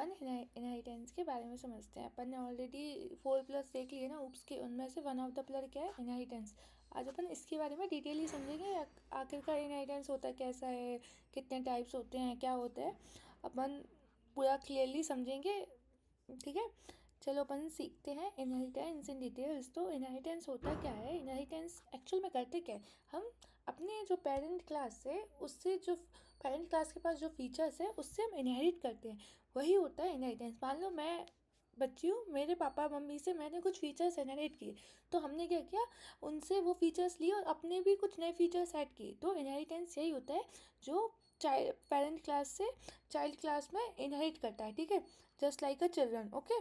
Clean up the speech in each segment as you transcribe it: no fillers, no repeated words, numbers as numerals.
अपन inheritance के बारे में समझते हैं। अपन ने ऑलरेडी 4+ देख लिए ना उप्स के, उनमें से वन ऑफ द पिलर क्या है, इनहेरिटेंस। आज अपन इसके बारे में डिटेली समझेंगे, आखिरकार इनहेरिटेंस होता कैसा है, कितने टाइप्स होते हैं, क्या होता है, अपन पूरा क्लियरली समझेंगे। ठीक है, चलो अपन सीखते हैं इनहेरिटेंस इन डिटेल्स। तो इनहेरिटेंस होता क्या है, इनहेरिटेंस एक्चुअल में करते क्या है, हम अपने जो पेरेंट क्लास है उससे, जो पेरेंट क्लास के पास जो फीचर्स है उससे हम इनहेरिट करते हैं, वही होता है इनहेरिटेंस। मान लो मैं बच्ची हूँ, मेरे पापा मम्मी से मैंने कुछ फीचर्स इनहेरिट किए, तो हमने क्या किया, उनसे वो फीचर्स लिए और अपने भी कुछ नए फीचर्स ऐड किए। तो इनहेरिटेंस यही होता है जो पेरेंट क्लास से चाइल्ड क्लास में इनहेरिट करता है। ठीक है, just like a children. Okay,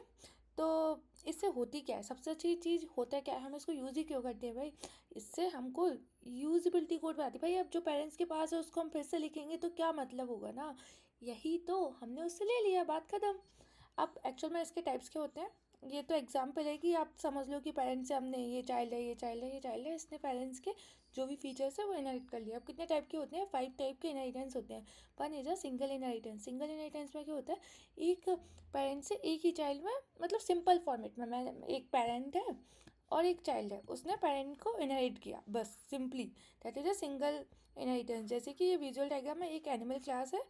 तो इससे होती क्या है, सबसे अच्छी चीज़ होता है क्या है, हम इसको यूज़ ही क्यों करते हैं भाई, इससे हमको यूजिबिलिटी कोड बनाती है भाई। अब जो पेरेंट्स के पास है उसको हम फिर से लिखेंगे तो क्या मतलब होगा ना, यही तो हमने उससे ले लिया, बात खत्म। अब एक्चुअल में इसके टाइप्स के होते हैं, ये तो एग्जाम्पल है कि आप समझ लो कि पेरेंट्स से हमने ये चाइल्ड है, ये चाइल्ड है, ये चाइल्ड है, इसने पेरेंट्स के जो भी फीचर्स है वो इनहेरिट कर लिया। अब कितने टाइप के होते हैं, 5 टाइप के इनहेरिटेंस होते हैं। One is a single inheritance. Single inheritance में क्या होता है, एक पेरेंट से एक ही चाइल्ड में, मतलब सिंपल फॉर्मेट में, मैं एक पेरेंट है और एक चाइल्ड है, उसने पेरेंट को इनहेरिट किया, बस simply, that is a single inheritance. जैसे कि ये विजुअल डायग्राम में एक एनिमल क्लास है,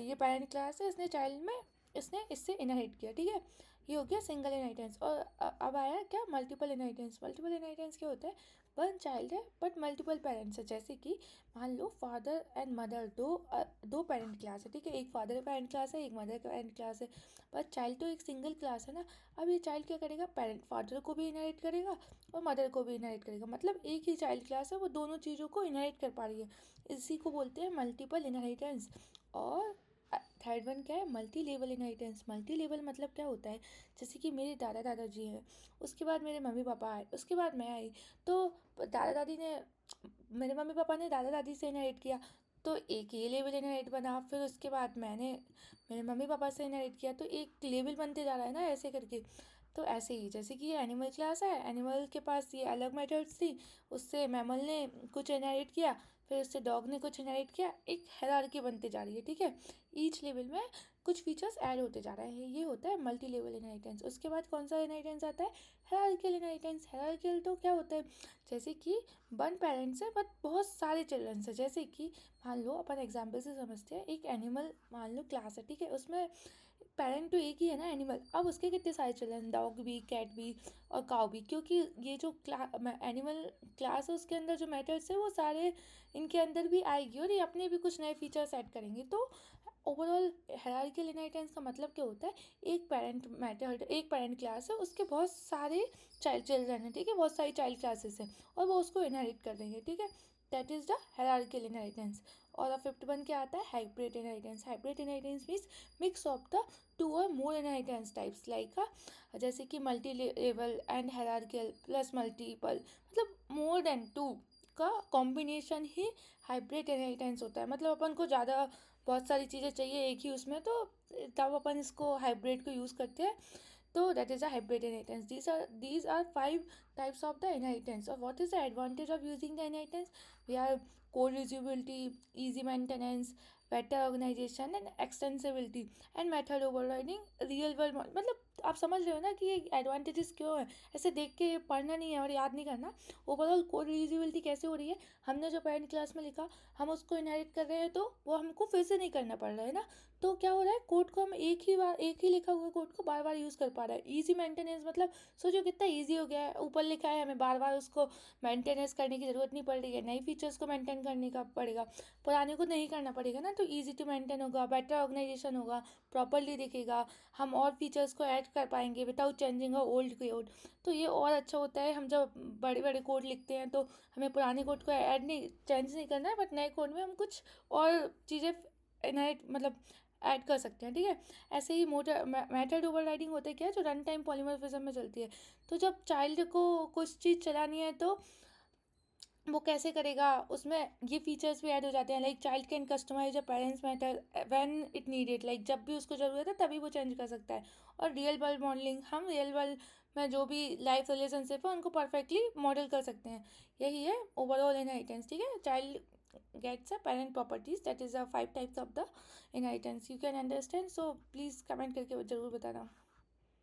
ये पेरेंट क्लास है, इसने चाइल्ड में, इसने इससे इनहेरिट किया। ठीक है, ये हो गया सिंगल इनहेरिटेंस। और अब आया क्या, मल्टीपल इनहेरिटेंस। मल्टीपल इनहेरिटेंस क्या होता है, वन चाइल्ड है बट मल्टीपल पेरेंट्स है। जैसे कि मान लो फादर एंड मदर, दो पेरेंट क्लास है। ठीक है, एक फादर पेरेंट क्लास है, एक मदर पेरेंट क्लास है, पर चाइल्ड तो एक सिंगल क्लास है ना। अब ये चाइल्ड क्या करेगा, पेरेंट फादर को भी इनहेरिट करेगा और मदर को भी इनहेरिट करेगा, मतलब एक ही चाइल्ड क्लास है, वो दोनों चीज़ों को इनहेरिट कर पा रही है। इसी को बोलते हैं मल्टीपल इनहेरिटेंस। और थर्ड वन क्या है, multi level inheritance. Multi level मतलब क्या होता है, जैसे कि मेरे दादा दादाजी हैं, उसके बाद मेरे मम्मी पापा आए, उसके बाद मैं आई, तो दादा दादी ने, मेरे मम्मी पापा ने दादा दादी से इनहेरिट किया, तो एक ये लेवल इनहेरिट बना। फिर उसके बाद मैंने मेरे मम्मी पापा से इनहेरिट किया, तो एक लेवल बनते जा रहा है ना, ऐसे करके। तो ऐसे ही, जैसे कि ये एनिमल क्लास है, एनिमल के पास ये अलग मेथड्स थी, उससे मैमल ने कुछ इनहेरिट किया, फिर उससे डॉग ने कुछ इनहेरिट किया, एक हायरार्की बनती जा रही है। ठीक है, ईच लेवल में कुछ फीचर्स ऐड होते जा रहे हैं, ये होता है मल्टी लेवल इनहेरिटेंस। उसके बाद कौन सा इनहेरिटेंस आता है, हायरार्किकल इनहेरिटेंस। हायरार्किकल तो क्या होता है, जैसे कि वन पेरेंट्स है बट बहुत सारे चिल्ड्रंस है। जैसे कि मान लो, अपन एग्जाम्पल से समझते हैं, एक एनिमल मान लो क्लास है, ठीक है, उसमें पेरेंट तो एक ही है ना एनिमल, अब उसके कितने सारे चिल्ड्रन, डॉग भी, कैट भी और काऊ भी, क्योंकि ये जो एनिमल क्लास है उसके अंदर जो मैटर्स है वो सारे इनके अंदर भी आएगी और ये अपने भी कुछ नए फीचर्स ऐड करेंगे। तो ओवरऑल हायरार्किकल इनहेरिटेंस का मतलब क्या होता है, एक पेरेंट मैटर, एक पेरेंट क्लास है, उसके बहुत सारे चिल्ड्रन हैं। ठीक है, बहुत सारी चाइल्ड क्लासेस हैं और वो उसको इनहेरिट कर देंगे। ठीक है, that is the hierarchical inheritance. और फिफ्थ वन क्या आता है, hybrid inheritance. Hybrid inheritance means mix of the two और मोर इनहेरिटेंस टाइप्स, लाइक जैसे कि multi level and hierarchical plus multiple, मतलब मोर देन टू का कॉम्बिनेशन ही हाइब्रिड इनहेरिटेंस होता है। मतलब अपन को ज़्यादा बहुत सारी चीज़ें चाहिए एक ही उसमें, तो तब अपन इसको हाइब्रिड को यूज़ करते हैं। तो that is a hybrid inheritance. These are 5 types of the inheritance. So what is the advantage of using the inheritance? We have co-reusability, easy maintenance, better organization and extensibility and method overriding real world मतलब आप समझ रहे हो ना कि ये advantages क्यों है। ऐसे देख के पढ़ना नहीं है और याद नहीं करना। ओवरऑल कोड रीयूजेबिलिटी कैसे हो रही है, हमने जो पेरेंट क्लास में लिखा हम उसको इनहेरिट कर रहे हैं, तो वो हमको फिर से नहीं करना पड़ रहा है ना। तो क्या हो रहा है, कोड को हम एक ही लिखा हुआ कोड को बार बार यूज़ कर पा रहा है। ईजी मेंटेनेंस मतलब सोचो कितना ईजी हो गया है, ऊपर लिखा है, हमें बार बार उसको मेंटेनेंस करने की ज़रूरत नहीं पड़ रही है, नई फीचर्स को मेंटेन करने का पड़ेगा, पुराने को नहीं करना पड़ेगा ना। तो ईजी टू मेंटेन होगा, बेटर ऑर्गेनाइजेशन होगा, प्रॉपरली दिखेगा, हम और फीचर्स को ऐड कर पाएंगे without changing a old code. तो ये और अच्छा होता है, हम जब बड़े बड़े कोड लिखते हैं तो हमें पुराने कोड को ऐड नहीं, चेंज नहीं करना है, बट नए कोड में हम कुछ और चीज़ें इनहेरिट मतलब ऐड कर सकते हैं। ठीक है, ऐसे ही मोटर मेथड ओवरराइडिंग होता है क्या, जो रन टाइम पॉलीमॉर्फिज्म में चलती है। तो जब चाइल्ड को कुछ चीज़ चलानी है तो वो कैसे करेगा, उसमें ये फीचर्स भी ऐड हो जाते हैं, like child can customise a parents matter when it needed, like जब भी उसको ज़रूरत है तभी वो चेंज कर सकता है। और रियल वर्ल्ड मॉडलिंग, हम रियल वर्ल्ड में जो भी लाइफ रिलेशनशिप है उनको परफेक्टली मॉडल कर सकते हैं। यही है ओवरऑल इनहेरिटेंस। ठीक है, child gets a parent properties, that is a 5 types of the inheritance. You can understand, so please comment करके ज़रूर बताना.